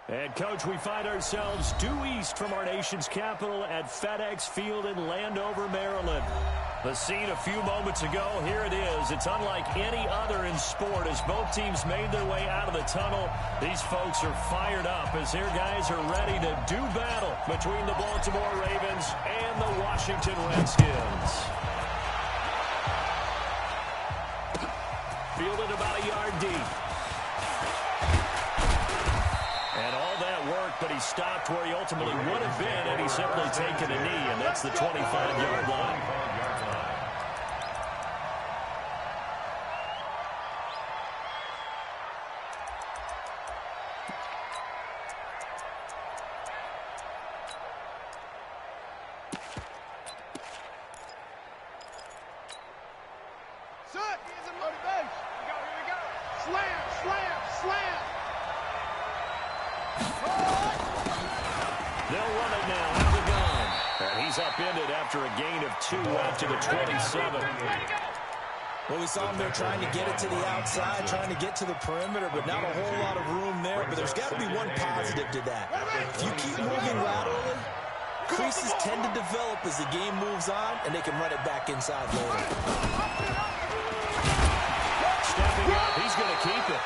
And, Coach, we find ourselves due east from our nation's capital at FedEx Field in Landover, Maryland. The scene a few moments ago, here it is. It's unlike any other in sport as both teams made their way out of the tunnel. These folks are fired up as their guys are ready to do battle between the Baltimore Ravens and the Washington Redskins. Fielded about a yard deep. And all that work, but he stopped where he ultimately would have been had he simply taken a knee, and that's the 25-yard line. They'll run it now out of the gun. And he's upended after a gain of 2 out to the 27. Well, we saw him there trying to get it to the outside, trying to get to the perimeter, but not a whole lot of room there. But there's got to be one positive to that. If you keep moving laterally, creases tend to develop as the game moves on, and they can run it back inside later. Stepping up, he's going to keep it.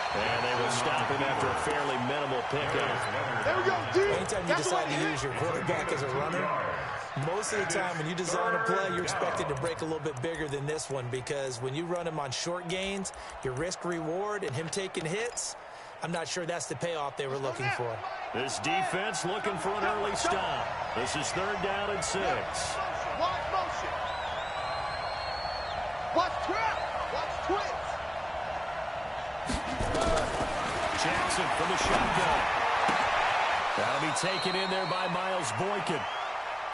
And they will stop him after a fairly minimal pickup. There we go, dude. Anytime you decide to use your quarterback as a runner, most of the time when you design a play, you're expected to break a little bit bigger than this one, because when you run him on short gains, your risk-reward and him taking hits, I'm not sure that's the payoff they were looking for. This defense looking for an early stop. This is 3rd down and 6. Watch motion. Watch trap. Watch twitch. Jackson from the shotgun. That'll be taken in there by Miles Boykin.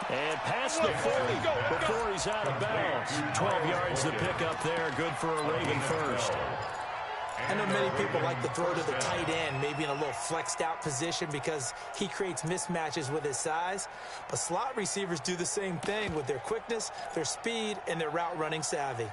And past the 40 before he's out of bounds. 12 yards to pick up there. Good for a Raven first. I know many people like to throw to the tight end, maybe in a little flexed out position because he creates mismatches with his size. But slot receivers do the same thing with their quickness, their speed, and their route running savvy.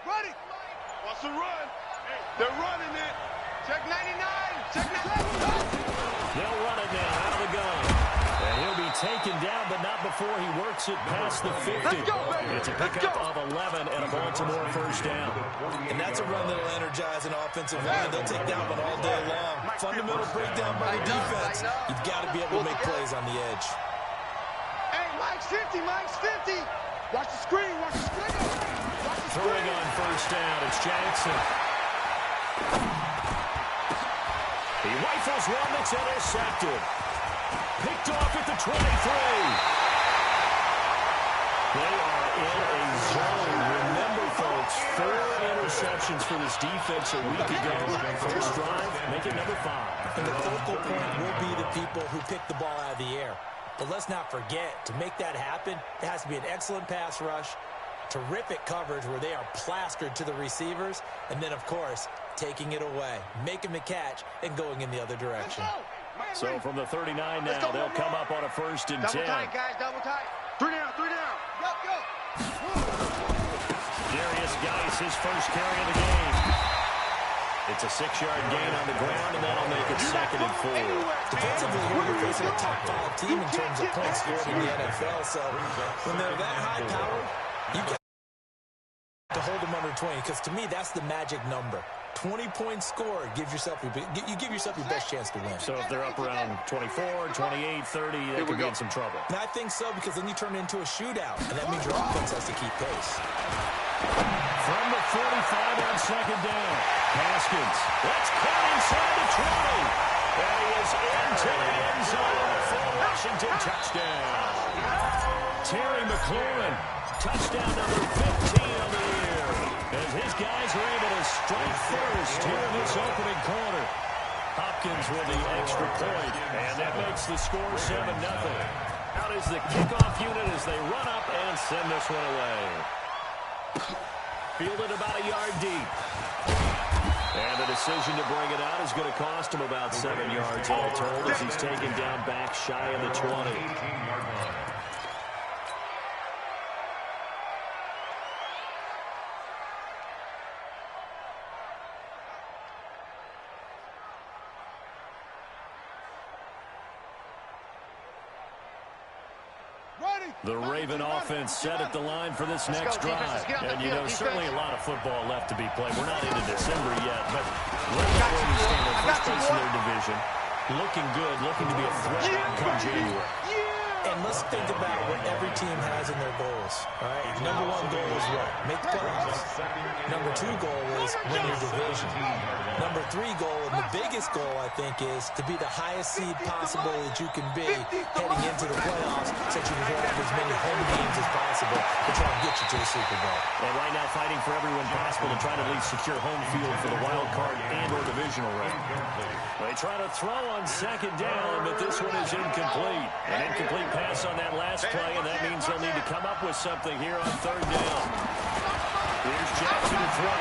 Ready. Wants to run. They're running it. Check 99. Check 99. They'll run it now out of the gun. And he'll be taken down, but not before he works it past the 50. Let's go, baby. It's a pickup of 11 and a Baltimore first down. And that's a run that'll energize an offensive line. They'll take that one all day long. Fundamental breakdown by the defense. You've got to be able to make plays on the edge. Hey, Mike's 50. Watch the screen. Throwing on first down, it's Jackson. He rifles one that's intercepted. Picked off at the 23. They are in a zone. Remember, folks, 4 interceptions for this defense a week ago. First drive, make it number 5. And the focal point will be the people who pick the ball out of the air. But let's not forget, to make that happen, it has to be an excellent pass rush, terrific coverage where they are plastered to the receivers, and then, of course, taking it away, making the catch, and going in the other direction. So from the 39 now, they'll come up on a 1st and 10. Double tight, guys. Double tight. 3 down. Go. Darius Geis, his first carry of the game. It's a 6-yard gain on the ground, and that'll make it 2nd and 4. Defensively, here you're facing a top 5 team in terms of points scored in the NFL, so when they're that high-powered, you've got to hold them under 20, because to me, that's the magic number. 20 points scored gives yourself you give yourself your best chance to win. So if they're up around 24, 28, 30, they could be in some trouble. And I think so, because then you turn it into a shootout, and that means your offense has to keep pace. From the 45 on 2nd down, Haskins. That's caught inside the 20. And he is into the end zone for a Washington touchdown. Terry McLaurin, touchdown number 15 on the year. As his guys are able to strike first here in this opening quarter. Hopkins with the extra point, and that makes the score 7-0. Out is the kickoff unit as they run up and send this one away. Fielded about a yard deep. And the decision to bring it out is going to cost him about 7 yards all told as he's taken down back shy of the 20. The Raven offense set at the line for this next drive. And, you know, certainly a lot of football left to be played. We're not into December yet, but right now where we stand in first place in their division, looking good, looking to be a threat come January. And let's think about what every team has in their goals. All right? Number one goal is what? Make the playoffs. Number two goal is win your division. Number three goal, and the biggest goal, I think, is to be the highest seed possible that you can be heading into the playoffs so that you can have as many home games as possible to try and get you to the Super Bowl. And right now fighting for everyone possible to try to at least secure home field for the wild card and or divisional round. They try to throw on second down, but this one is incomplete. An incomplete pass on that last play, and that means they'll need to come up with something here on third down. Here's Jackson to throw.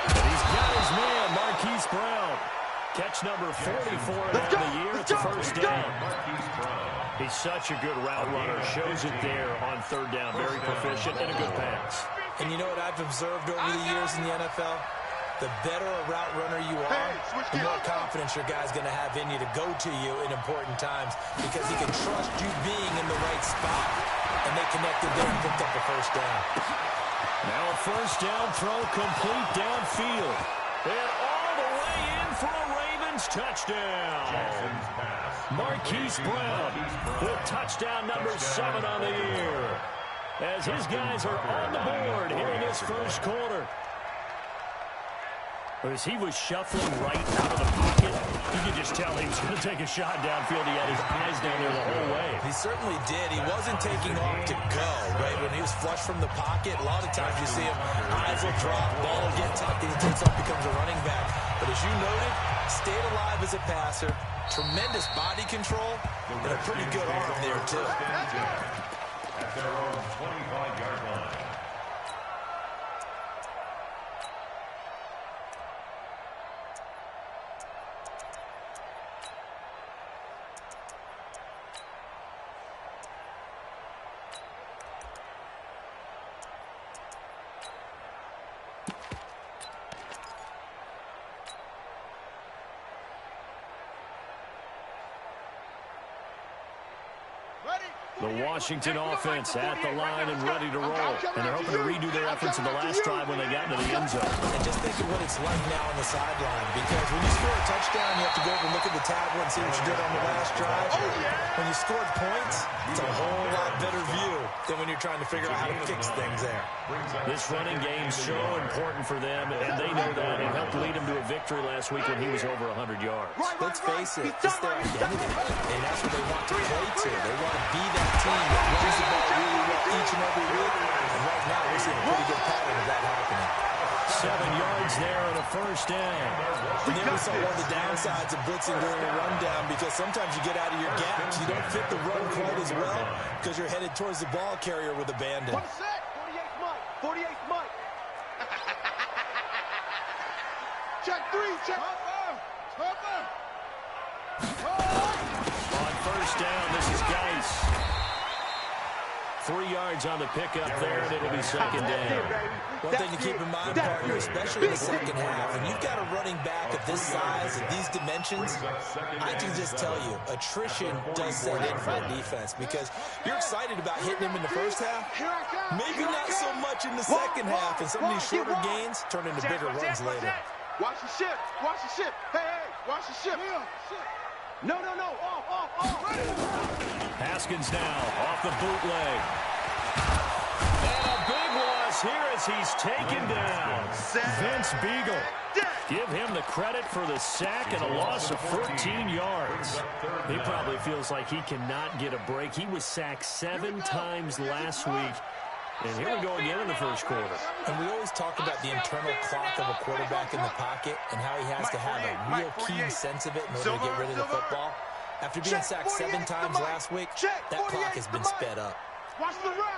And he's got his man, Marquise Brown. Catch number 44 on the year. It's a first down. He's such a good route runner. Shows it there on third down. Very proficient and a good pass. And you know what I've observed over the years in the NFL? The better a route runner you are, the more confidence your guy's going to have in you to go to you in important times because he can trust you being in the right spot. And they connected there and picked up the first down. Now a first down throw complete downfield. And all the way in for a Ravens touchdown. Marquise Brown with touchdown number 7 on the year. As his guys are on the board here in this first quarter. As he was shuffling right out of the pocket, you could just tell he was going to take a shot downfield. He had his eyes down there the whole way. He certainly did. He wasn't taking off to go, right? When he was flush from the pocket, a lot of times you see him, eyes will drop, ball will get tucked, and he takes off, becomes a running back. But as you noted, stayed alive as a passer, tremendous body control, and a pretty good arm there, too. At their own 25-yard line. The Washington offense at the line and ready to roll. And they're hoping to redo their efforts in the last drive when they got into the end zone. And just think of what it's like now on the sideline. Because when you score a touchdown, you have to go over and look at the tablet and see what you did on the last drive. When you scored points, it's a whole lot better view than when you're trying to figure out how to fix things there. This running game's so important for them, and they know that. It helped lead them to a victory last week when he was over 100 yards. Let's face it, it's their identity. And that's what they want to play to. They want to be that team that runs the ball really well each and every week. And right now, we're seeing a pretty good pattern of that happening. 7 yards there and a first down. And then we saw one of the downsides of blitzing during a rundown because sometimes you get out of your gaps. You don't fit the run quite as well because you're headed towards the ball carrier with abandon. 48th Mike. Check 3, check. On first down, this is Geis. 3 yards on the pickup there, and it'll be second down. One thing to keep in mind, partner, especially in the second half, when you've got a running back of this size, of these dimensions, I can just tell you, attrition does set in for a defense because you're excited about hitting him in the first half, maybe not so much in the second half, and some of these shorter gains turn into bigger runs later. Watch the ship, watch the ship. Hey, watch the ship. No, off. Haskins now off the bootleg. And a big loss here as he's taken down. Vince Beagle. Give him the credit for the sack and a loss of 14 yards. He probably feels like he cannot get a break. He was sacked 7 times last week. And here we go again in the first quarter. And we always talk about the internal clock of a quarterback in the pocket and how he has to have a real keen sense of it in order to get rid of the football. After being sacked 7 times last week, that clock has been sped up. Watch the run.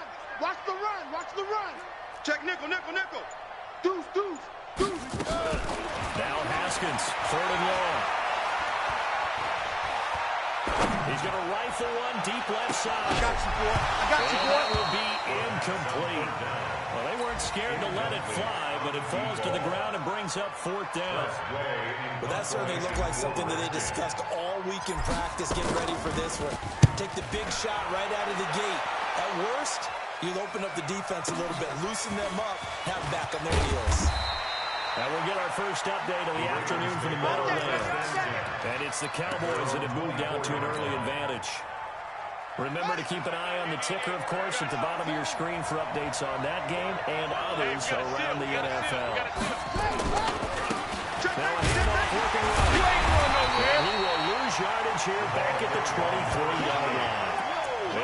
Check nickel. Deuce. Now Haskins, 3rd and long. He's going to rifle one deep left side. I got you, boy. I got you, And boy. that will be incomplete. Well, they weren't scared to let it fly, but it falls to the ground and brings up 4th down. But that certainly looked like something that they discussed all week in practice, getting ready for this one. Take the big shot right out of the gate. At worst, you'll open up the defense a little bit, loosen them up, have them back on their heels. And we'll get our first update of the afternoon from the Meadowlands. And it's the Cowboys that have moved down to an early advantage. Remember to keep an eye on the ticker, of course, at the bottom of your screen for updates on that game and others around the NFL. Now a handoff working right. And he will lose yardage here back at the 23-yard line.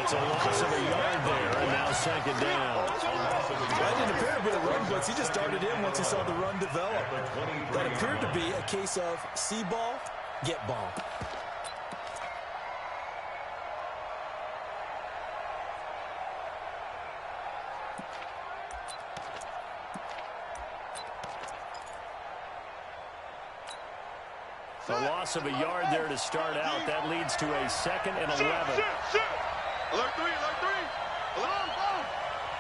It's a loss of a yard there, and now 2nd down. That didn't appear to be a run blitz. He just darted in once he saw the run develop. That appeared to be a case of see ball, get ball. A loss of a yard there to start out. That leads to a 2nd and 11. Shit. Alert 3, alert 3. Alert, ball.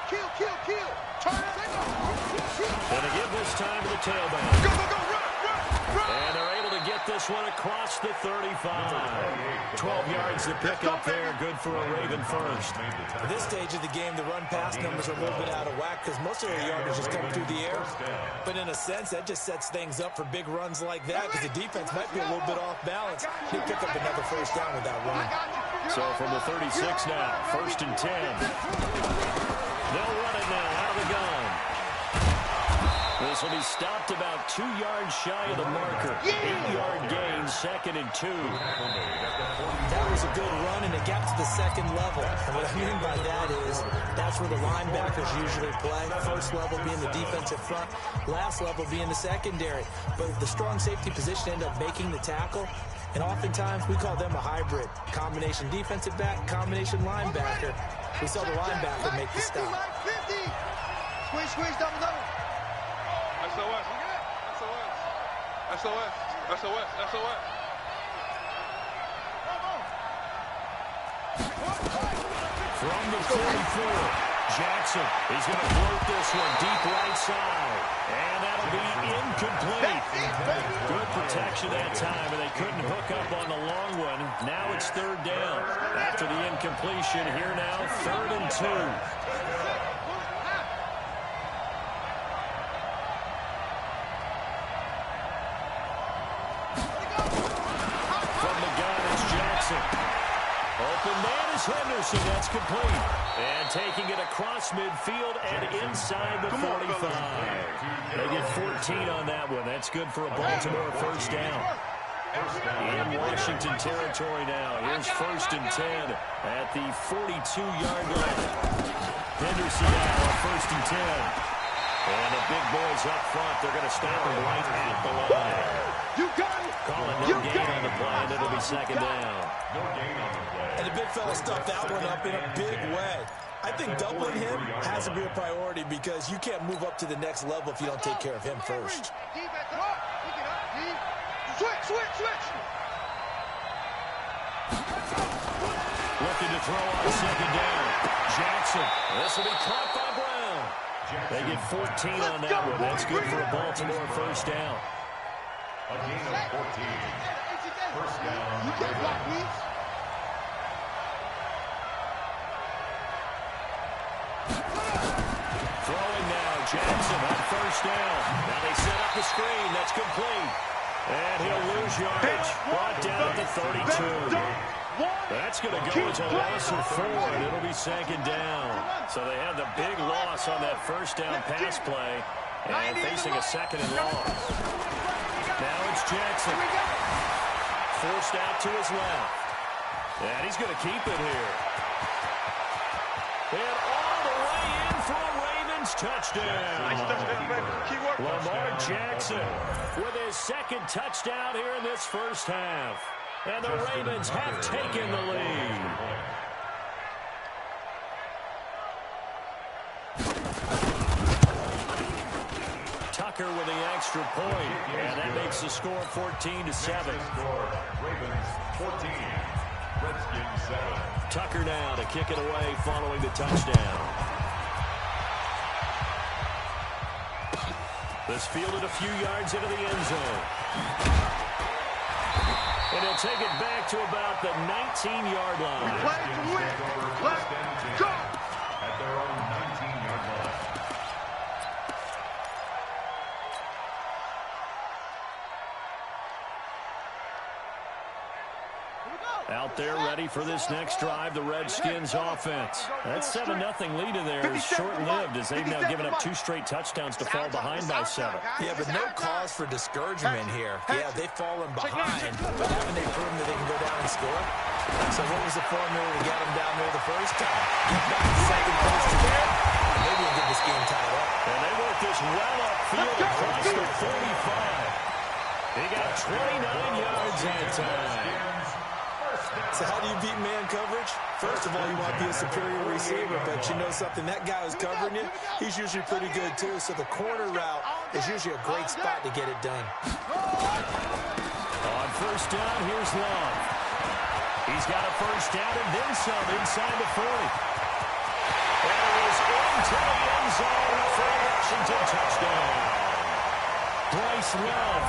Kill. Turn it. And to give this time to the tailback. Go, run. And they're able to get this one across the 35. 12 yards to pick up there. Good for a Raven first. At this stage of the game, the run-pass numbers are a little bit out of whack because most of their yardage is coming through the air. But in a sense, that just sets things up for big runs like that because the defense might be a little bit off balance. He'll pick up another 1st down with that run. So from the 36 now, 1st and 10. They'll run it now out of the gun. This will be stopped about 2 yards shy of the marker. 8-yard gain, 2nd and 2. That was a good run, and it got to the 2nd level. And what I mean by that is that's where the linebackers usually play. 1st level being the defensive front, last level being the secondary. But the strong safety position ended up making the tackle. And oftentimes we call them a hybrid. Combination defensive back, combination linebacker. We saw the linebacker make the stop. Squeeze, double. SOS. From the 44, Jackson. He's going to float this one deep right side. And that'll be incomplete. Good protection that time, and they couldn't hook up on the long one. Now it's 3rd down. After the incompletion, here now, 3rd and 2. Open man is Henderson. That's complete. And taking it across midfield and inside the 45. They get 14 on that one. That's good for a Baltimore 1st down. In Washington territory now. Here's 1st and 10 at the 42-yard line. Henderson now on 1st and 10. And the big boys up front, they're going to stop him right at the line. You got it. Calling no gain on the play, and it'll be 2nd down. No gain on the play. And the big fella stuffed that one up in a big way. I think doubling him has to be a priority because you can't move up to the next level if you don't take care of him first. Switch. Looking to throw on 2nd down. Jackson. This will be caught by Brown. They get 14 on that one. That's good for a Baltimore 1st down. A gain of 14. 1st down. You can't block me. Throwing now, Jackson on 1st down. Now they set up the screen. That's complete. And he'll lose yardage. Brought down at the 32. That's going to go as a loss of 4, and it'll be 2nd down. So they had the big loss on that 1st down pass play, and facing a 2nd and long. Now it's Jackson. Forced out to his left. And he's going to keep it here. And all the way in for a Ravens touchdown. Lamar Jackson with his 2nd touchdown here in this 1st half. And the Ravens have taken the lead. Tucker with the extra point, and that makes the score 14-7. Ravens 14, Redskins 7. Tucker now to kick it away following the touchdown. This fielded a few yards into the end zone. And he'll take it back to about the 19-yard line. We play to win. Let's go. At their own 19-yard line. Out there ready for this next drive, the Redskins offense. That 7-0 lead in there is short-lived as they've now given up 2 straight touchdowns to fall behind by 7. Yeah, but no cause for discouragement here. Yeah, they've fallen behind, but haven't they proven that they can go down and score? So what was the formula to get them down there the first time? Get back to second place to there. Maybe we'll get this game tied up. And they work this well upfield across the 45. They got 29 yards that time. So how do you beat man coverage? First of all, you want to be a superior receiver, but you know something, that guy who's covering you, he's usually pretty good too. So the corner route is usually a great spot to get it done. On first down, here's Love. He's got a first down and then some inside the 40. And it was into the end zone for a Washington touchdown. Bryce Love,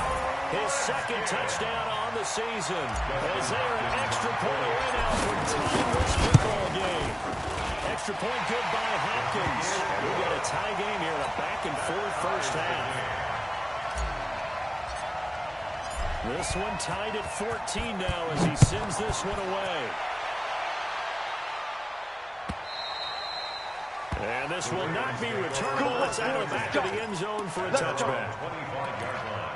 his second touchdown on the season. As they're an extra point away now from tying this football game. Extra point good by Hopkins. We've got a tie game here in a back-and-forth first half. This one tied at 14 now as he sends this one away. And this will not be returnable. It's out of the back of the end zone for a touchback. 25-yard line.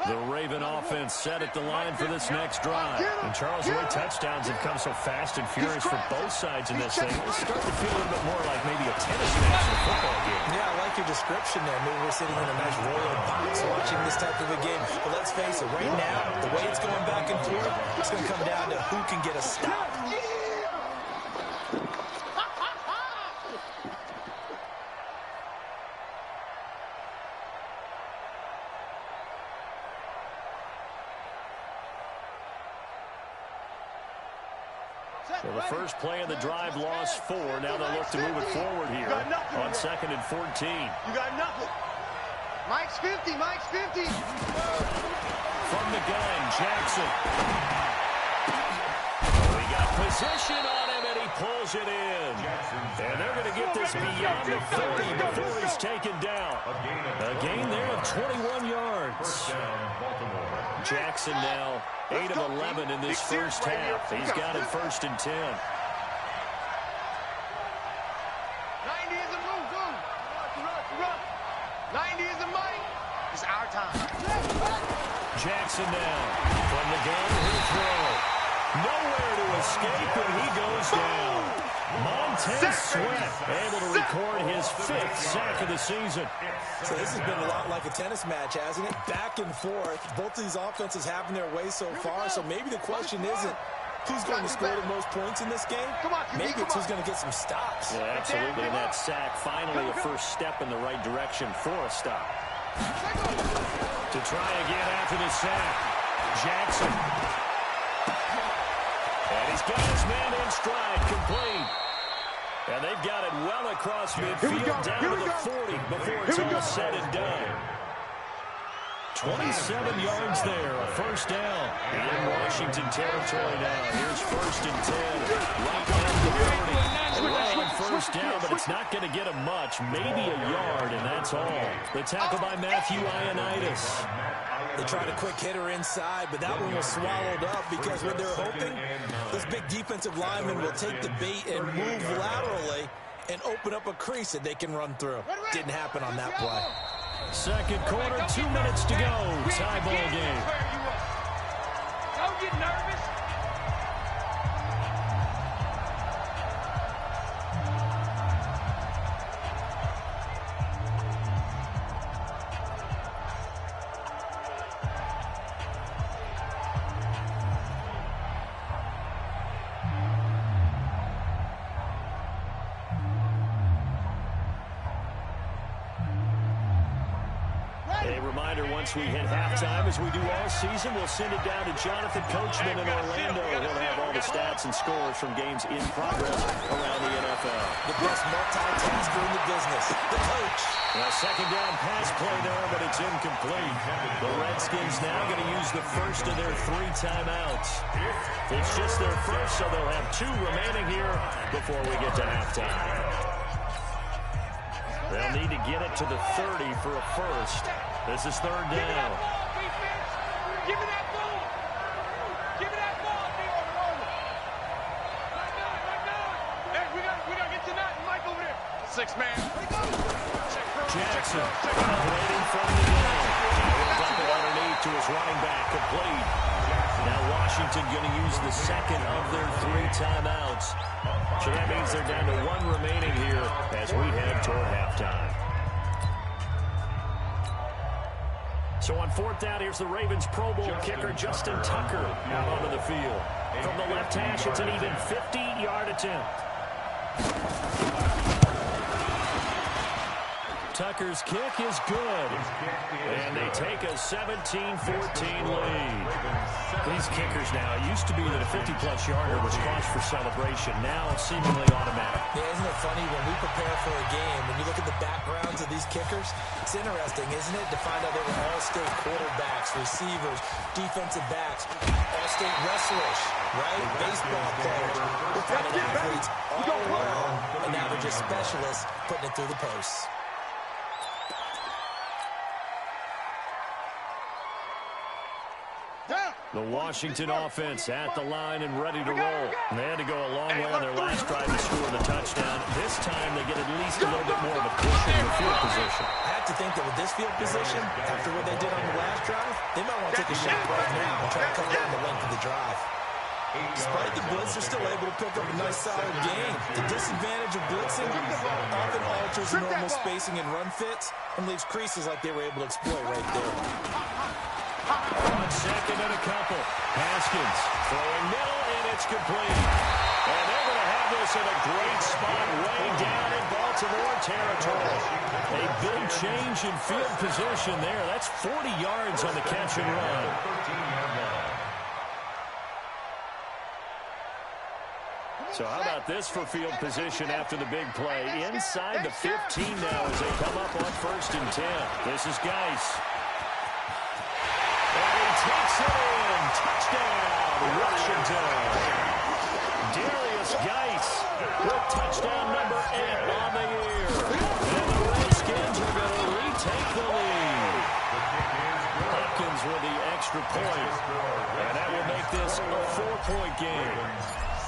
The Raven offense set at the line for this next drive. And Charles, the way touchdowns have come so fast and furious for both sides in this thing, it's starting to feel a little bit more like maybe a tennis match in a football game. Yeah, I like your description there. Maybe we're sitting in a nice royal box watching this type of a game. But let's face it, right now, the way it's going back and forth, it's going to come down to who can get a stop. So the first play of the drive lost 4. Now they'll look to move it forward here on 2nd and 14. You got nothing. Mike's 50. Mike's 50. From the gun, Jackson. We got position on him, and he pulls it in. And they're going to get this beyond the 40 before he's taken down. A gain there of 21 yards. Jackson now 8 of 11 in this first half. He's got it 1st and 10. 90 is a move. 90 is a Mike. It's our time. Jackson now from the gun. He'll throw. Nowhere to escape, and he goes down. Montez Sweat able to record his 5th sack of the season. So this has been a lot like a tennis match, hasn't it? Back and forth. Both of these offenses having their way so far. So maybe the question isn't who's going to score the most points in this game. Maybe it's who's going to get some stops. Yeah, absolutely. And that sack, finally a first step in the right direction for a stop. To try again after the sack. Jackson. And he's got his man in stride, complete. And they've got it well across midfield down to the 40 before it's all said and done. 27 yards there, a first down in Washington territory now. Here's 1st and 10, right down the 40. Well on first down, but it's not going to get him much, maybe a yard, and that's all. The tackle by Matthew Ioannidis. They tried a quick hitter inside, but that one was swallowed up because what they're hoping, this big defensive lineman will take the bait and move laterally and open up a crease that they can run through. Didn't happen on that play. Second quarter, 2 minutes to go. Tie ball game. Don't get nervous. reminder, once we hit halftime, as we do all season, we'll send it down to Jonathan Coachman in Orlando. He'll have all the stats and scores from games in progress around the NFL. The best multitasker in the business, the coach. A second down pass play there, but it's incomplete. The Redskins now going to use the first of their 3 timeouts. It's just their first, so they'll have 2 remaining here before we get to halftime. They'll need to get it to the 30 for a first. This is 3rd down. Give me that ball. Give me that ball. Hey, we gotta get to that. Mike over there. 6-man. Jackson waiting from the gun. He'll dump it underneath to his running back. Complete. Now Washington going to use the second of their 3 timeouts. So that means they're down to 1 remaining here as we head toward halftime. So on 4th down, here's the Ravens Pro Bowl kicker Justin Tucker out onto the field. From the left hash, it's an even 50-yard attempt. Tucker's kick is good. And they take a 17-14 lead. These kickers now, it used to be that a 50-plus yarder was cause for celebration. Now seemingly automatic. Yeah, isn't it funny when we prepare for a game, when you look at the backgrounds of these kickers, it's interesting, isn't it, to find out they were all-state quarterbacks, receivers, defensive backs, all-state wrestlers, right? Baseball players. We're finding athletes all around, and now they're just specialists putting it through the posts. The Washington offense at the line and ready to roll. They had to go a long way on their last drive to score the touchdown. This time they get at least a little bit more of a cushion in the field position. I have to think that with this field position, after what they did on the last drive, they might want to take a shot right now and try to cut down the length of the drive. Despite the blitz, they're still able to pick up a nice solid gain. The disadvantage of blitzing often alters the normal spacing and run fits and leaves creases like they were able to exploit right there. On second and a couple. Haskins throwing middle, and it's complete. And they're going to have this in a great spot way down in Baltimore territory. A big change in field position there. That's 40 yards on the catch and run. So how about this for field position after the big play? Inside the 15 now as they come up on 1st and 10. This is Geis. And he takes it in. Touchdown, Washington. Darius Geis with touchdown number 8 on the year. And the Redskins are going to retake the lead. Hopkins with the extra point. And that will make this a 4-point game.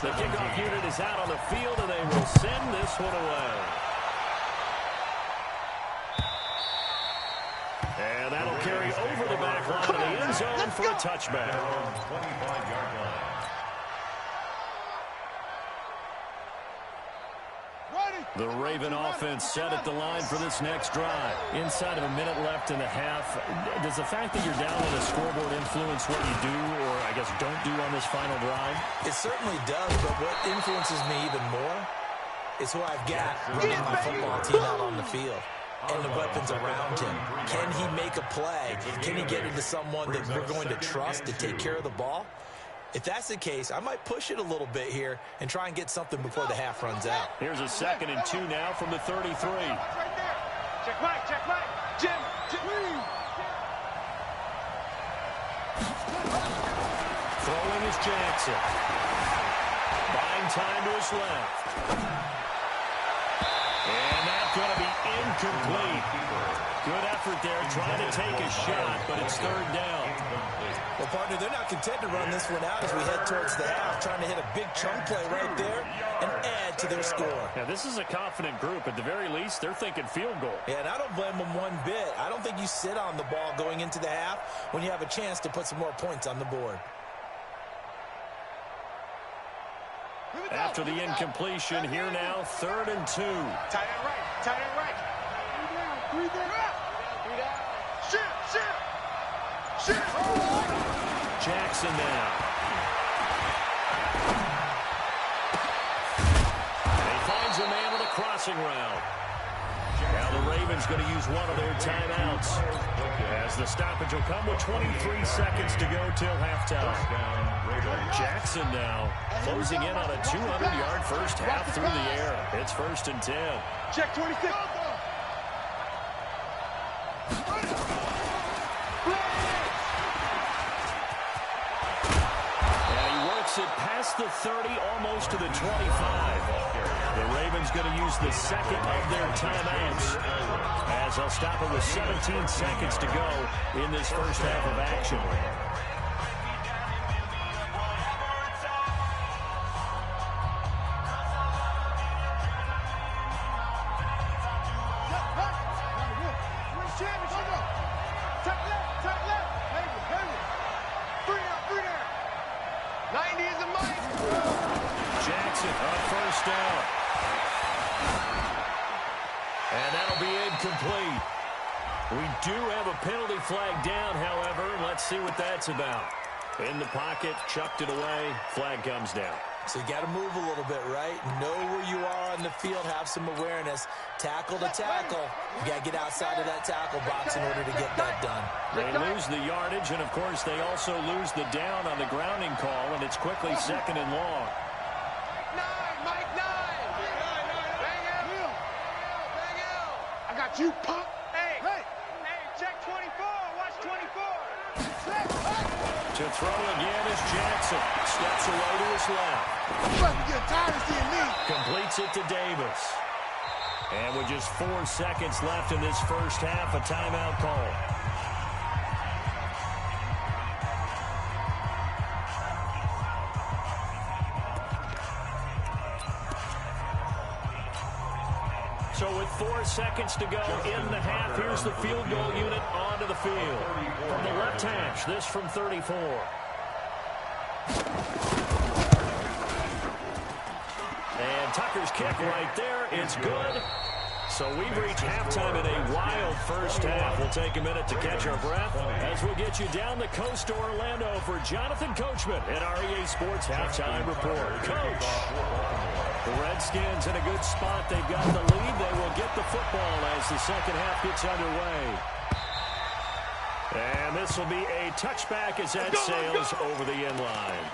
The kickoff unit is out on the field, and they will send this one away. And that'll carry over the back line to the end zone for a touchback. 25-yard line. The Raven offense set at the line for this next drive. Inside of a minute left in the half, does the fact that you're down on the scoreboard influence what you do, or I guess don't do on this final drive? It certainly does, but what influences me even more is who I've got running my football team out on the field and the weapons around him. Can he make a play? Can he get into someone that we're going to trust to take care of the ball? If that's the case, I might push it a little bit here and try and get something before the half runs out. Here's a 2nd and 2 now from the 33. Right there. Check Mike. Jim. Throwing is Jackson. Buying time to his left. And that's going to be incomplete. Good effort there, trying to take a shot, but it's 3rd down. Well, partner, they're not content to run this one out as we head towards the half, trying to hit a big chunk play right there and add to their score. Now, this is a confident group. At the very least, they're thinking field goal. Yeah, and I don't blame them one bit. I don't think you sit on the ball going into the half when you have a chance to put some more points on the board. After the incompletion, here now, 3rd and 2. Tight end right. 3 down. Shit. Jackson now. He finds a man with a crossing route. Now the the Ravens going to use one of their timeouts, as the stoppage will come with 23 seconds to go till halftime. Jackson now closing in on a 200-yard first half through the air. It's 1st and 10. Check 26. It past the 30, almost to the 25. The Ravens going to use the second of their timeouts, as they'll stop it with 17 seconds to go in this first half of action. Jackson on first down. And that'll be incomplete. We do have a penalty flag down, however. Let's see what that's about. In the pocket, chucked it away. Flag comes down. So you got to move a little bit, right? Know where you are on the field, have some awareness. Tackle to tackle. You got to get outside of that tackle box in order to get that done. They lose the yardage, and of course they also lose the down on the grounding call, and it's quickly 2nd and long. Mike 9. Bang out. Bang out. I got you, punk. Hey, check 24. Watch 24. To throw again is Jackson. Steps away to his left. Completes it to Davis. And with just 4 seconds left in this first half, a timeout call. So with 4 seconds to go in the half, here's the field goal unit onto the field. From the left hash, this from 34. And Tucker's kick right there. It's good. So we've reached halftime in a wild first half. We'll take a minute to catch our breath as we get you down the coast to Orlando for Jonathan Coachman at our EA Sports Halftime Report. Coach. The Redskins in a good spot. They've got the lead. They will get the football as the second half gets underway. And this will be a touchback as that sails over the end line.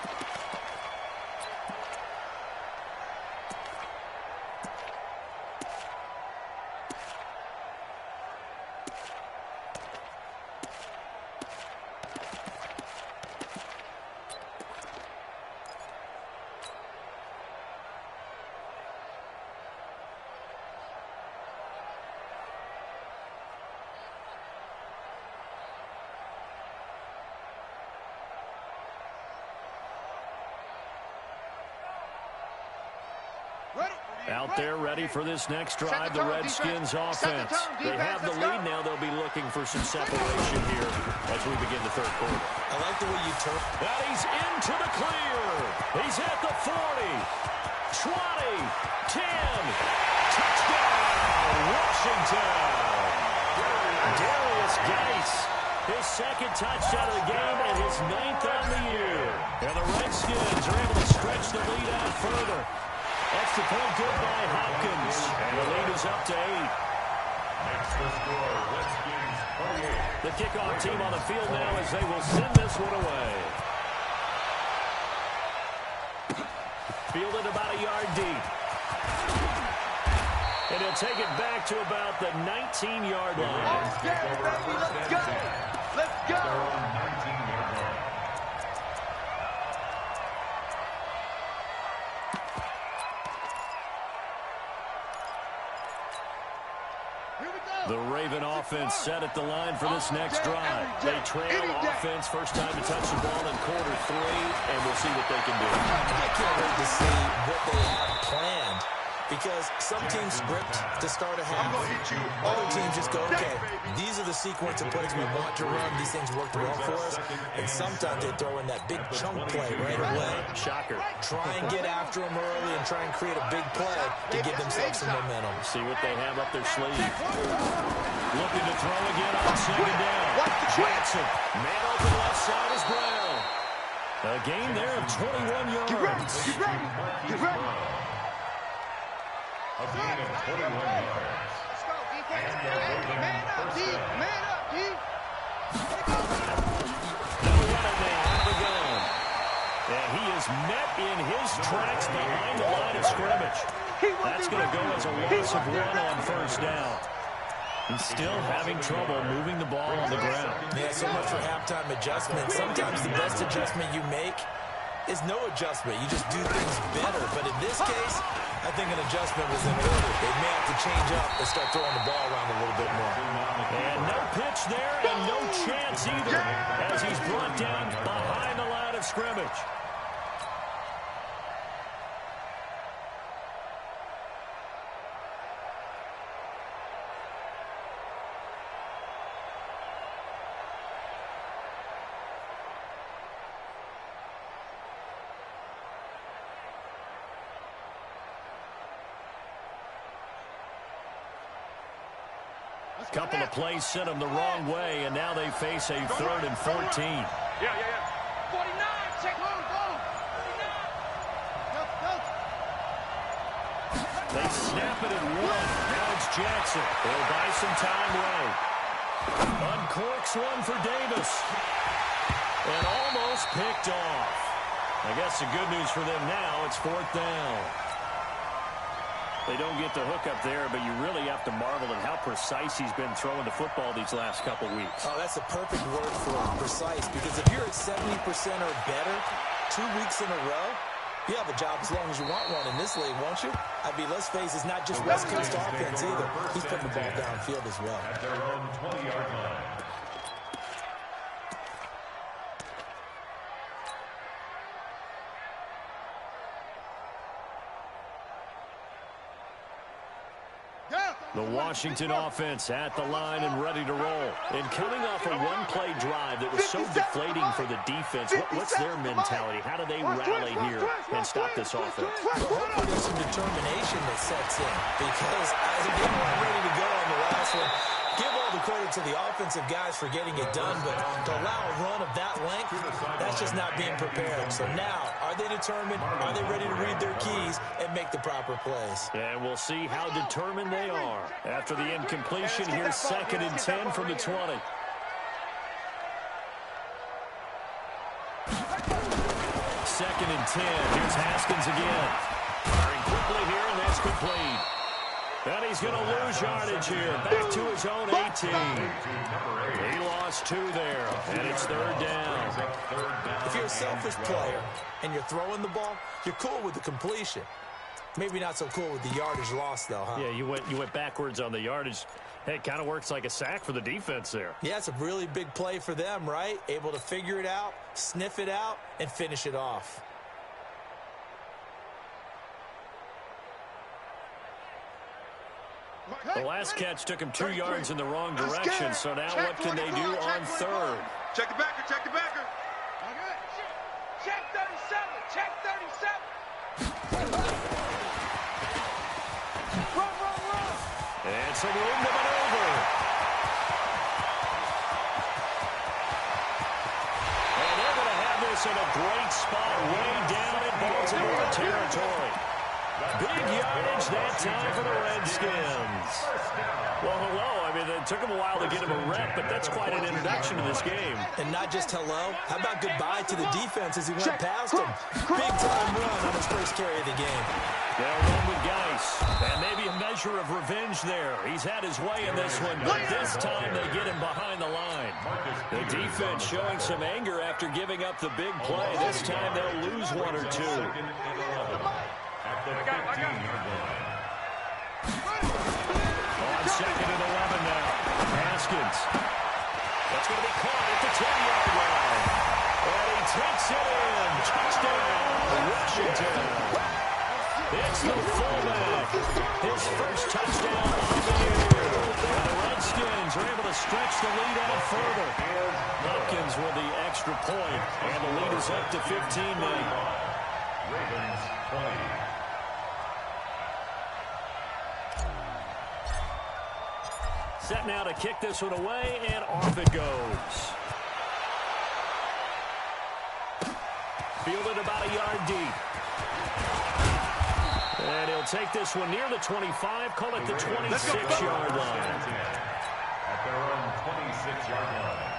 Out there ready for this next drive, the Redskins offense. They have the lead now. They'll be looking for some separation here as we begin the third quarter. I like the way you turn. And he's into the clear. He's at the 40, 20, 10. Touchdown, Washington. Darius Geis, his second touchdown of the game and his 9th on the year. And the Redskins are able to stretch the lead out further. Extra point good by Hopkins. And the lead is up to 8. Extra score, Redskins 48. The kickoff team on the field now as they will send this one away. Fielded about a yard deep. And he'll take it back to about the 19-yard line. Let's go. Let's go. They're on 19-yard line. The Raven offense set at the line for this next drive. They trail offense, first time to touch the ball in quarter 3, and we'll see what they can do. I can't wait to see what they have planned, because some teams script to start a half. Other teams just go, okay, these are the sequence of plays we want to run. These things worked well for us. And sometimes they throw in that big chunk play right away. Shocker. Try and get after them early and try and create a big play to give themselves some momentum. See what they have up their sleeve. Looking to throw again on second down. Jackson. Man open left side is Brown. A gain there of 21 yards. Get ready. A gain of 21 yards. Let's go, Man up, D. Man up, D. And he is met in his tracks behind the line of scrimmage. That's going to go as a loss of 1 on first down. He's still having trouble moving the ball on the ground. Yeah, so much for halftime adjustment. Sometimes the best adjustment you make is no adjustment. You just do things better. But in this case, I think an adjustment was in order. They may have to change up and start throwing the ball around a little bit more. And no pitch there and no chance either as he's brought down behind the line of scrimmage. A couple of plays sent them the wrong way, and now they face a 3rd and 14. Yeah. 49, check on, go. 49. Go. They snap it at 1. Now it's Jackson. They'll buy some time Ray. Uncorks one for Davis. And almost picked off. I guess the good news for them now, it's 4th down. They don't get the hook up there, but you really have to marvel at how precise he's been throwing the football these last couple weeks. Oh, that's a perfect word for precise, because if you're at 70% or better 2 weeks in a row, you have a job as long as you want one in this league, won't you? I mean, let's face it, it's not just West Coast offense either. He's putting the ball downfield as well. At their own 20-yard line. The Washington offense at the line and ready to roll. And coming off a one-play drive that was so deflating for the defense, what's their mentality? How do they rally here and stop this offense? Well, hopefully there's some determination that sets in, because they weren't ready to go on the last one. Give all the credit to the offensive guys for getting it done, but to allow a run of that length, that's just not being prepared. So now, are they determined? Are they ready to read their keys and make the proper plays? And we'll see how determined they are. After the incompletion, here's 2nd and 10 from the 20. 2nd and 10. Here's Haskins again. Firing quickly here, and that's complete. And he's going to lose yardage here. Back to his own 18. He lost 2 there, and it's 3rd down. If you're a selfish player and you're throwing the ball, you're cool with the completion. Maybe not so cool with the yardage loss, though, huh? Yeah, you went backwards on the yardage. Hey, it kind of works like a sack for the defense there. Yeah, it's a really big play for them, right? Able to figure it out, sniff it out, and finish it off. The last catch took him 2 yards in the wrong direction, so now what can they do on 3rd? Check the backer, check the backer. Check 37, check 37. Run. And some room to maneuver. And they're going to have this in a great spot way down in Baltimore territory. Big yardage that time for the Redskins. Well, hello. I mean, it took him a while to get him a rep, but that's quite an introduction to this game. And not just hello. How about goodbye to the defense as he went past him? Big-time run on his first carry of the game. They'll run with Geis. And maybe a measure of revenge there. He's had his way in this one, but this time they get him behind the line. The defense showing some anger after giving up the big play. This time they'll lose 1 or 2. At the 15-yard line. On 2nd and 11 now. Haskins. That's going to be caught at the 10-yard line. And he takes it in. Touchdown, Washington. It's the fullback. His first touchdown of the year. And the Redskins are able to stretch the lead out further. Hopkins with the extra point, and the lead is up to 15 now. Ravens 20. Set now to kick this one away, and off it goes. Fielded about a yard deep. And he'll take this one near the 25, call it the 26-yard line. At their own 26-yard line.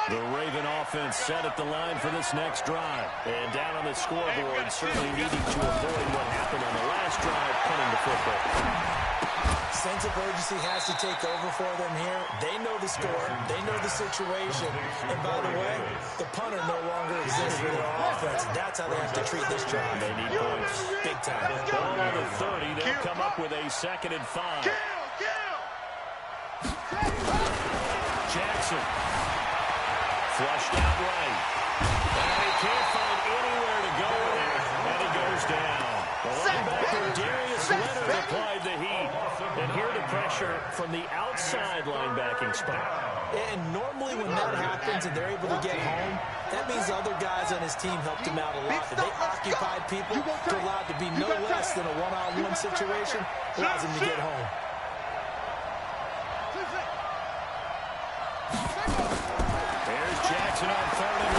The Raven offense set at the line for this next drive. And down on the scoreboard, certainly needing to avoid what happened on the last drive, punting the football. Sense of urgency has to take over for them here. They know the score. They know the situation. And by the way, the punter no longer exists for their offense. That's how they have to treat this drive. They need points. Big time. Ball on the 30. They'll come up with a 2nd and 5. Jackson. Flushed out right. And he can't find anywhere to go with it. And he goes down. The linebacker, Darius Leonard, applied the heat. And here the pressure from the outside linebacking spot. And normally when that happens and they're able to get home, that means other guys on his team helped him out a lot. If they occupied people, they're allowed to be no less than a one-on-one situation, allows him to get home. Jackson on 3rd and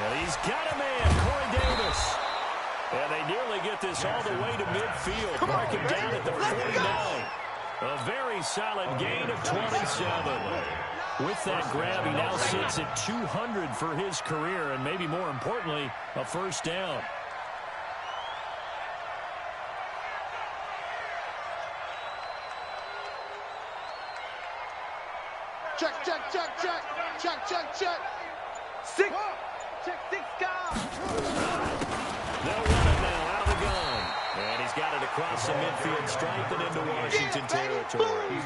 1. And he's got a man, Corey Davis. And they nearly get this all the way to midfield. Mark him down at the 49. A very solid gain of 27. With that grab, he now sits at 200 for his career, and maybe more importantly, a first down. Check. Six. Check, 6 guys. They'll run it now out of the gun. And he's got it across the midfield stripe and into Washington territory.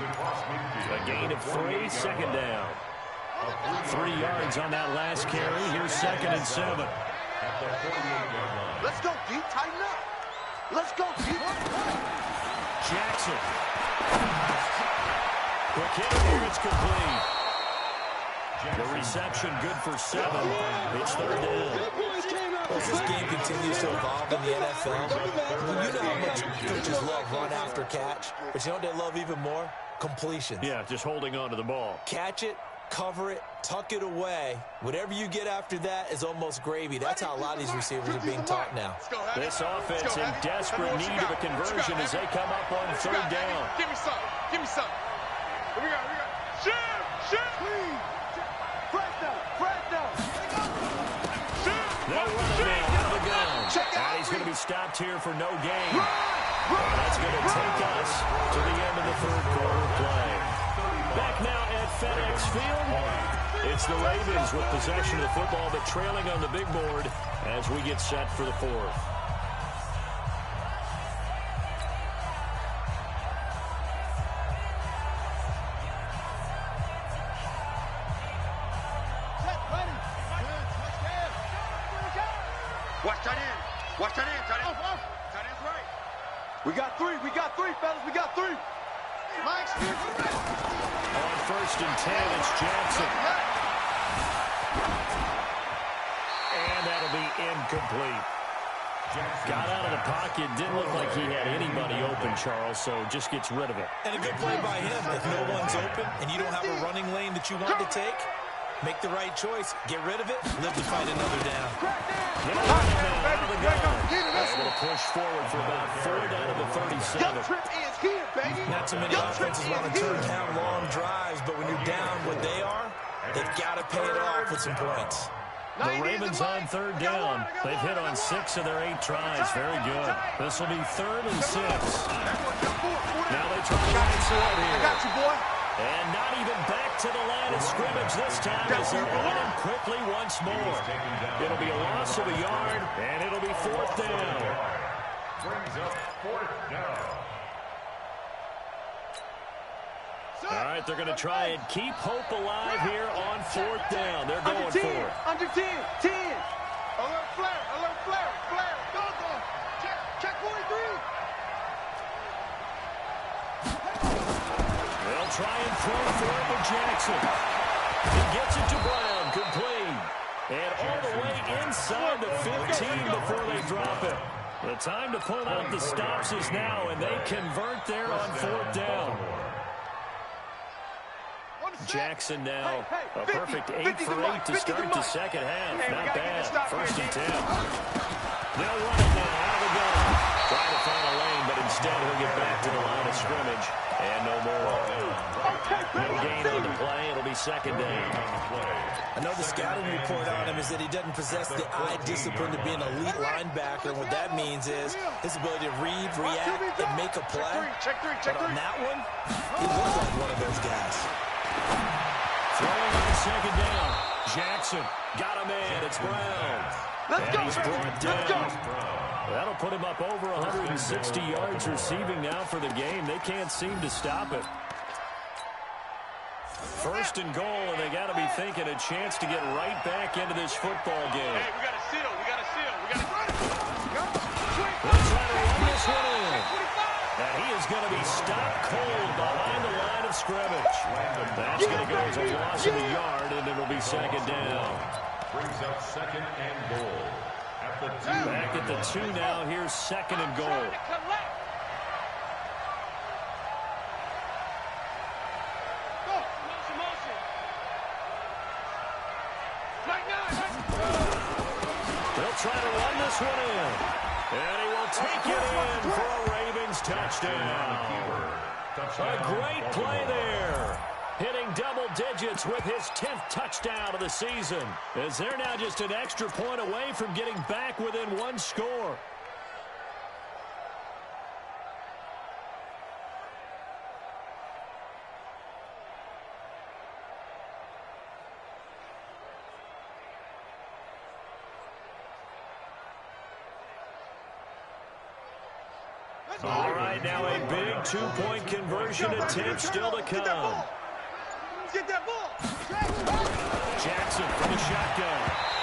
A gain of 3, 2nd down. 3 yards on that last carry. Here's 2nd and 7. Let's go, D. Tighten up. Let's go, D. Jackson. Quick hit here. It's complete. The reception good for 7. It's 3rd down. As this game continues to evolve in the NFL, you know how much coaches love run after catch, but you know what they love even more? Completions. Yeah, just holding on to the ball. Catch it, cover it, tuck it away. Whatever you get after that is almost gravy. That's how a lot of these receivers are being taught now. This offense in desperate need of a conversion as they come up on 3rd down. Give me some. Here we go. Shoot. They'll run it now out of the gun. And he's going to be stopped here for no gain. That's going to take us to the end of the 3rd quarter play. Back now at FedEx Field. It's the Ravens with possession of the football, but trailing on the big board as we get set for the 4th. Watch that in. Tight end's right. We got three, fellas. We got 3. Mike, on 1st and 10, it's Jackson. And that'll be incomplete. Got out of the pocket. Didn't look like he had anybody open, Charles, so just gets rid of it. And a good play by him. If no one's open and you don't have a running lane that you want to take, make the right choice. Get rid of it. Live to fight another down. Out of the gun. Able to push forward for about 4 down to the 37. Not too many offenses want to turn down long drives, but when you're down what they are, they've got to pay it off with some points. The Ravens on 3rd down. They've hit on 6 of their 8 tries. Very good. This will be 3rd and 6. Now they try to answer here. I got you, boy. And not even back to the line of scrimmage this time as they're on him quickly once more. It'll be a loss of a yard, and it'll be 4th down. Brings up 4th down. All right, they're going to try and keep hope alive here on 4th down. They're going for it. Under 10. Alert flare. Go. Check 43. They'll try and throw for it to Jackson. He gets it to Brown, complete. And all the way inside the 15 before they drop it. The time to pull out the stops is now, and they convert there on 4th down. Jackson now a perfect 8 for 8 to start the second half. Not bad. 1st and 10. They'll run it now out of the gun. Trying to find a lane, but instead he'll get back to the line of scrimmage. And no more. No gain on the play. It'll be 2nd down. I know the scouting report on him is that he doesn't possess the eye discipline to be an elite linebacker. And what that means is his ability to read, react, and make a play. But on that one, he looked like one of those guys. Throwing on 2nd down. Jackson got him in. It's Brown. And he's brought down. That'll put him up over 160 yards receiving now for the game. They can't seem to stop it. 1st and goal, and they got to be thinking a chance to get right back into this football game. Hey, we got to seal. We got to seal. We got to run. They'll try to run this one in. And he is going to be stopped cold behind the line of scrimmage. That's going to go as a loss of a yard, and it'll be 2nd down. Brings up 2nd and goal. At the 2. Back at the 2 now. Here's 2nd and goal. They'll try to run this one in. And he will take it in for a Ravens touchdown. A great play there. Hitting double digits with his 10th touchdown of the season. As they're now just an extra point away from getting back within 1 score. All right, now a big 2-point conversion attempt still to come. Get that ball. Jackson from the shotgun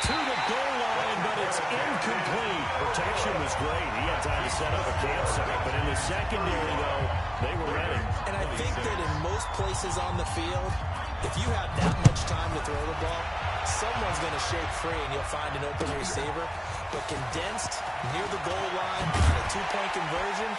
to the goal line, but it's incomplete. Protection was great. He had time to set up a campsite, but in the secondary, though, they were ready. And I think that in most places on the field, if you have that much time to throw the ball, someone's going to shake free and you'll find an open receiver. But condensed, near the goal line, on a 2-point conversion,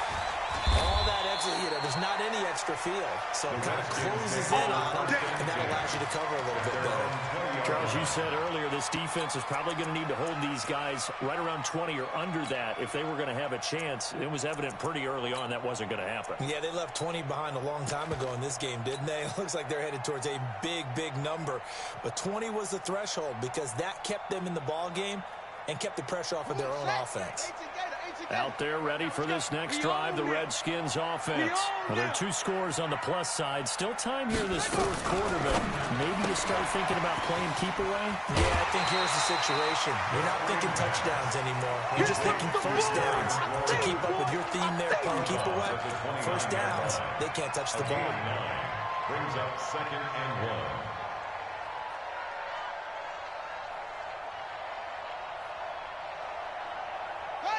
all that extra, there's not any extra field. So it kind of closes in on them, and that allows you to cover a little bit better. Charles, you said earlier this defense is probably going to need to hold these guys right around 20 or under that if they were going to have a chance. It was evident pretty early on that wasn't going to happen. Yeah, they left 20 behind a long time ago in this game, didn't they? It looks like they're headed towards a big, big number. But 20 was the threshold because that kept them in the ball game and kept the pressure off of their own offense. Out there ready for this next drive, the Redskins offense. Well, there are 2 scores on the plus side. Still time here this 4th quarter, but maybe you start thinking about playing keep away? Yeah, I think here's the situation. You're not thinking touchdowns anymore. You're just thinking first downs. To keep up with your theme there, playing keep away, first downs, they can't touch the ball. Brings up 2nd and 1.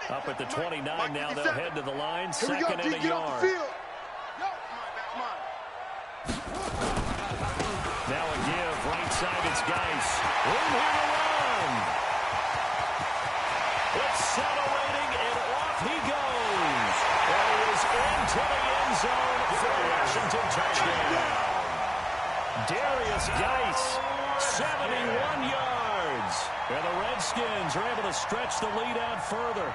Up at the 29 now, they'll head to the line, 2nd and a yard. Now a give, right side, it's Geis. Room here to run. Accelerating, and off he goes. And he is into the end zone for a Washington touchdown. Darius Geis, 71 yards. And the Redskins are able to stretch the lead out further.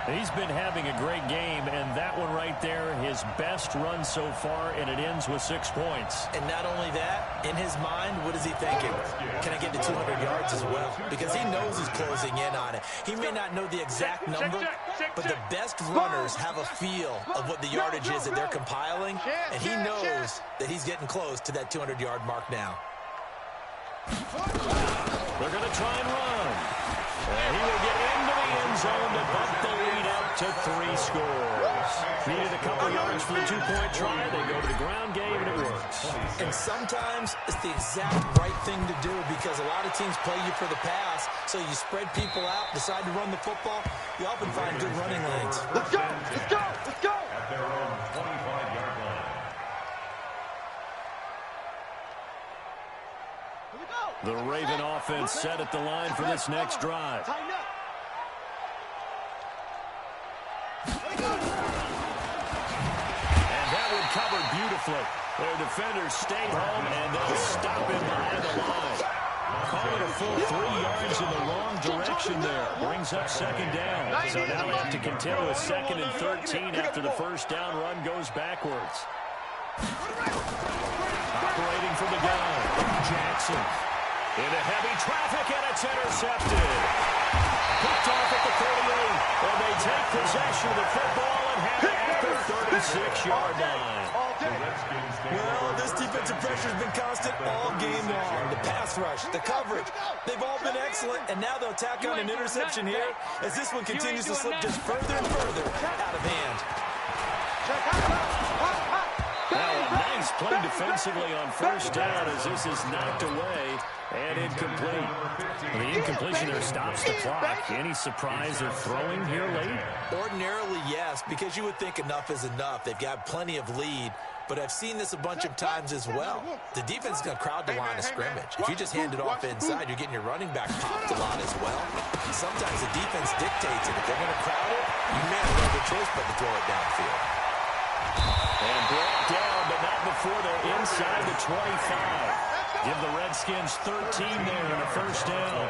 He's been having a great game, and that one right there, his best run so far, and it ends with 6 points. And not only that, in his mind, what is he thinking? Can I get to 200 yards as well? Because he knows he's closing in on it. He may not know the exact number, but the best runners have a feel of what the yardage is that they're compiling, and he knows that he's getting close to that 200-yard mark now. They're going to try and run. And he will get into the end zone to bump the lead up to 3 scores. Needed a couple yards for the 2-point try. They go to the ground game, and it works. And sometimes it's the exact right thing to do because a lot of teams play you for the pass, so you spread people out, decide to run the football. You often find good running lanes. Let's go! Let's go! Let's go! At their own 25-yard line. The Raven offense set at the line for this next drive. And that one covered beautifully. Their defenders stay home, and they'll stop him behind the line. Call it a full 3 yards in the wrong direction there. Brings up second down. So now they have to contend with 2nd and 13 after the first down run goes backwards. Operating from the gun, Jackson. Into heavy traffic, and it's intercepted. Picked off at the 38, and they take possession of the football and have it at the 36-yard line. Well, this defensive pressure has been constant all game long. The pass rush, the coverage, they've all been excellent, and now they'll tack on an interception here as this one continues to slip just further and further out of hand. Now a nice play defensively on first down as this is knocked away and incomplete. The incompletion there stops the clock. Any surprise they're throwing here late? Ordinarily, yes, because you would think enough is enough. They've got plenty of lead, but I've seen this a bunch of times as well. The defense is going to crowd the line of scrimmage. If you just hand it off inside, you're getting your running back popped a lot as well. And sometimes the defense dictates it. If they're going to crowd it, you may have no other choice but to throw it downfield. And brought down, but not before they're inside the 25. Give the Redskins 13 there in a first down.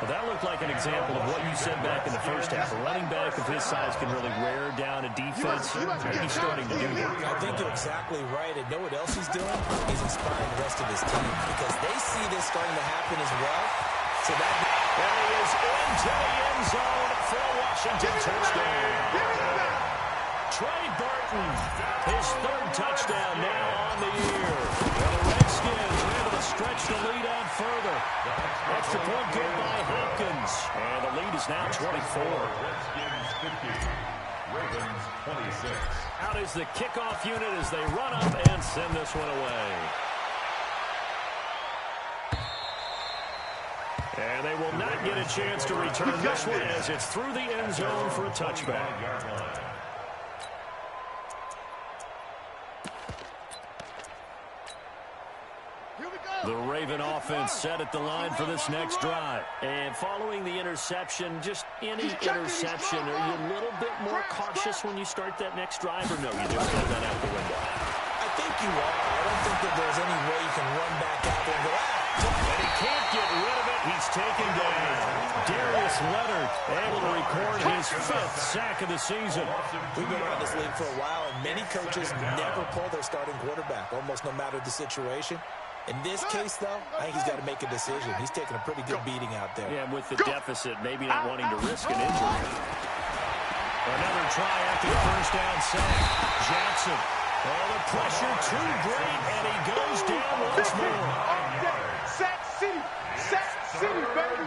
Well, that looked like an example of what you said back in the first half. A running back of his size can really wear down a defense. He's starting to do that. I think you're exactly right. And know what else he's doing? He's inspiring the rest of his team because they see this starting to happen as well. So that... And he is into the end zone for a Washington touchdown. Trey Burton, his 3rd touchdown now on the year. And the Redskins are able to stretch the lead out further. Extra point good by Hopkins. And the lead is now 24. Redskins 50, Ravens 26. Out is the kickoff unit as they run up and send this one away. And they will not get a chance to return this one as it's through the end zone for a touchback. The Raven offense set at the line for this next drive. And following the interception, just any interception, are you a little bit more cautious when you start that next drive, or no, you just throw that out the window? I think you are. I don't think that there's any way you can run back out there and go, And he can't get rid of it. He's taken down. Darius Leonard able to record his 5th sack of the season. We've been around this league for a while, and many coaches never pull their starting quarterback, almost no matter the situation. In this case, though, I think he's got to make a decision. He's taking a pretty good beating out there. Yeah, with the deficit, maybe not wanting to risk an injury. Another try after the first down sack. Jackson. Oh, the pressure too great, and he goes down once more. Sack City, baby.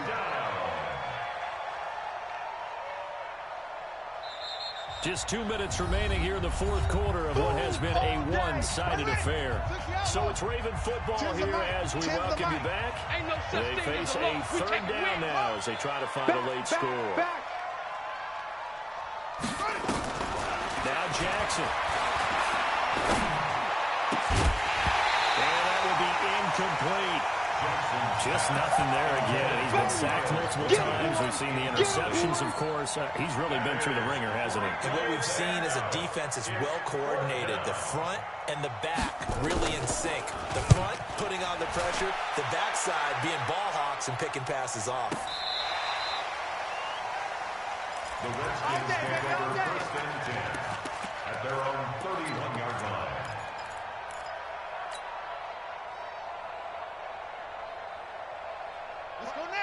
Just 2 minutes remaining here in the 4th quarter of what has been a one-sided affair. So it's Raven football here as we welcome you back. They face a 3rd down now as they try to find a late score. Now Jackson. And that will be incomplete. Just nothing there again. He's been sacked multiple times. We've seen the interceptions, of course. He's really been through the ringer, hasn't he? And what we've seen is a defense that's well coordinated. The front and the back really in sync. The front putting on the pressure. The backside being ball hawks and picking passes off. The Redskins take over 1st and 10 at their own 31-yard line.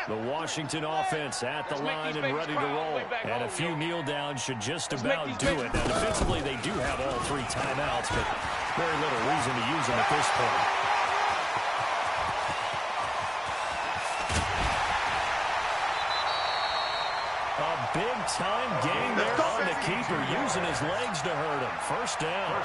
The Washington offense at the line and ready to roll. And a few kneel downs should just about do it. Now, defensively, they do have all 3 timeouts, but very little reason to use them at this point. A big-time gain there on the keeper, using his legs to hurt him. First down.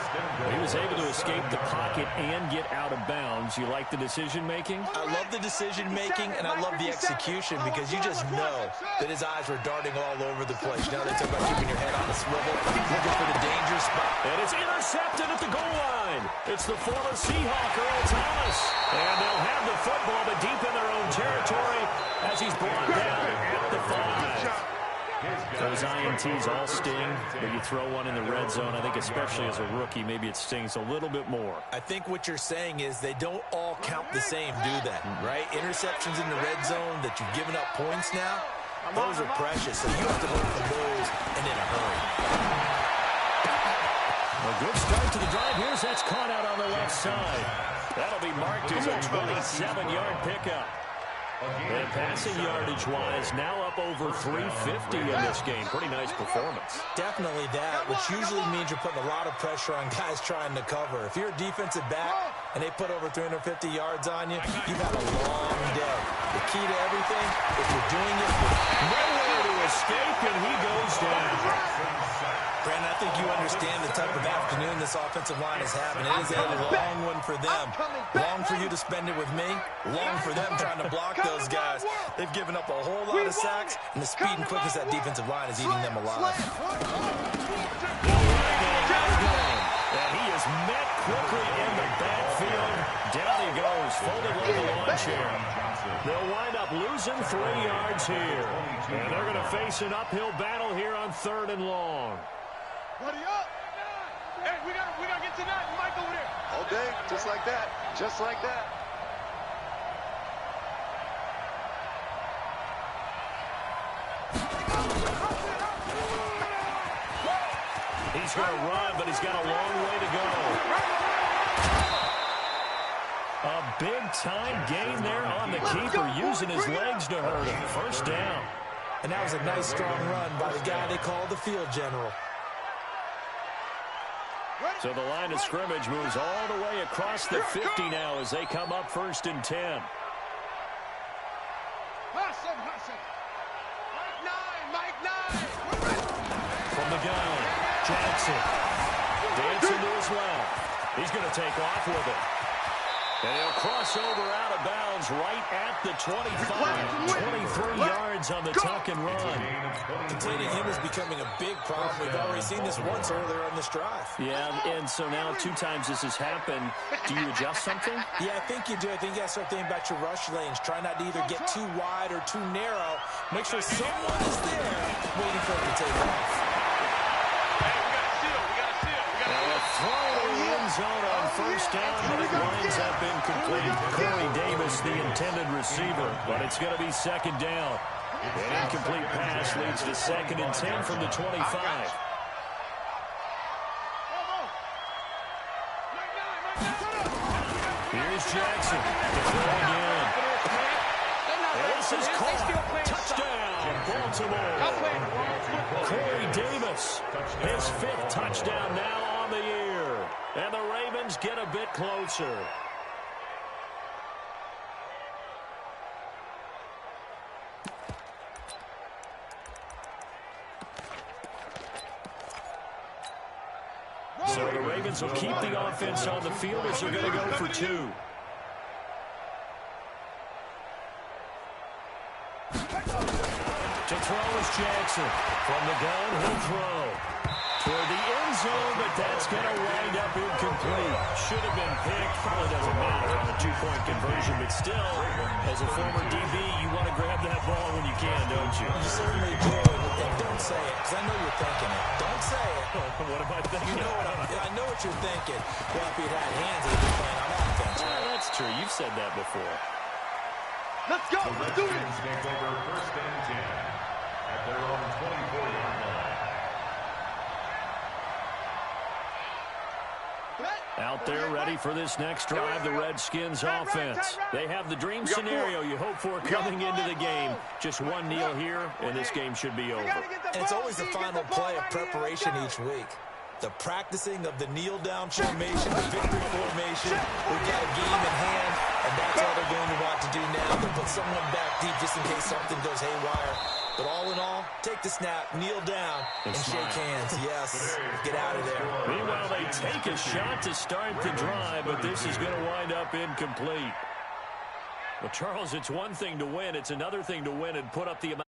He was able to escape the pocket and get out of bounds. You like the decision-making? I love the decision-making, and I love the execution because you just know that his eyes were darting all over the place. You know, they talk about keeping your head on a swivel, looking for the danger spot. And it's intercepted at the goal line. It's the former Seahawk, Earl Thomas. And they'll have the football, but deep in their own territory as he's brought down at the 5. Those INTs all sting, but you throw one in the red zone, I think especially as a rookie, maybe it stings a little bit more. I think what you're saying is they don't all count the same, do they? Right? Interceptions in the red zone that you've given up points now, those are precious, so you have to learn from those and in a hurry. A good start to the drive. Here's that's caught out on the left side. That'll be marked as a 27-yard pickup. And passing yardage-wise, now up over 350 in this game. Pretty nice performance. Definitely that, which usually means you're putting a lot of pressure on guys trying to cover. If you're a defensive back and they put over 350 yards on you, you've had a long day. The key to everything, if you're doing it with nowhere to escape, and he goes down. Brandon, I think you understand the type of afternoon this offensive line is having. It is a long one for them. Long for you to spend it with me. Long for them trying to block those guys. They've given up a whole lot of sacks, and the speed and quickness of that defensive line is eating them alive. And he is met quickly in the backfield. Down he goes, folded like a lawn chair. They'll wind up losing 3 yards here. And they're going to face an uphill battle here on 3rd and long. Buddy up! Hey, we gotta get to that. Mike over there. All day, just like that. Just like that. He's going to run, but he's got a long way to go. A big-time gain there on the keeper, using his legs to hurt him. First down. And that was a nice, strong run by the guy they call the field general. So the line of scrimmage moves all the way across the 50 now as they come up 1st and 10. Mike 9. From the gun, Jackson. Dancing to his left. He's going to take off with it. And he'll cross over out of bounds right at the 25. 23 yards on the tuck and run. Containing him is becoming a big problem. We've already seen this once earlier on this drive. Yeah, and so now 2 times this has happened. Do you adjust something? Yeah, I think you do. I think you got to start thinking about your rush lanes. Try not to either get too wide or too narrow. Make sure someone is there waiting for him to take off. Throw in the end zone on first down, but it winds up incomplete. Corey Davis, the intended receiver, but it's going to be 2nd down. An incomplete pass leads to 2nd and 10 from the 25. Here's Jackson to throw again. And this is caught. Touchdown, Baltimore. Corey Davis, his 5th touchdown now on the year. And the Ravens get a bit closer. So the Ravens will keep the offense on the field as they're going to go for 2. To throw is Jackson. From the gun, he'll throw. Toward the end zone, but that's going to wind up incomplete. Should have been picked. Probably doesn't matter on a 2-point conversion, but still, as a former DB, you want to grab that ball when you can, don't you? You certainly do. And don't say it, because I know you're thinking it. Don't say it. What am I thinking? You know I know what you're thinking. Well, if you'd had hands, they'd be playing on offense. That's true. You've said that before. Let's go. Let's do it. Take over 1st and 10 at their own 24-yard line. Out there ready for this next drive, the Redskins offense. They have the dream scenario you hope for coming into the game. Just one kneel here, and this game should be over. And it's always the final play of preparation each week. The practicing of the kneel-down formation, the victory formation. We've got a game in hand, and that's all they're going to want to do now. They'll put someone back deep just in case something goes haywire. But all in all, take the snap, kneel down, and shake hands. Yes, get out of there. Meanwhile, they take a shot to start the drive, but this is going to wind up incomplete. Well, Charles, it's one thing to win. It's another thing to win and put up the amount.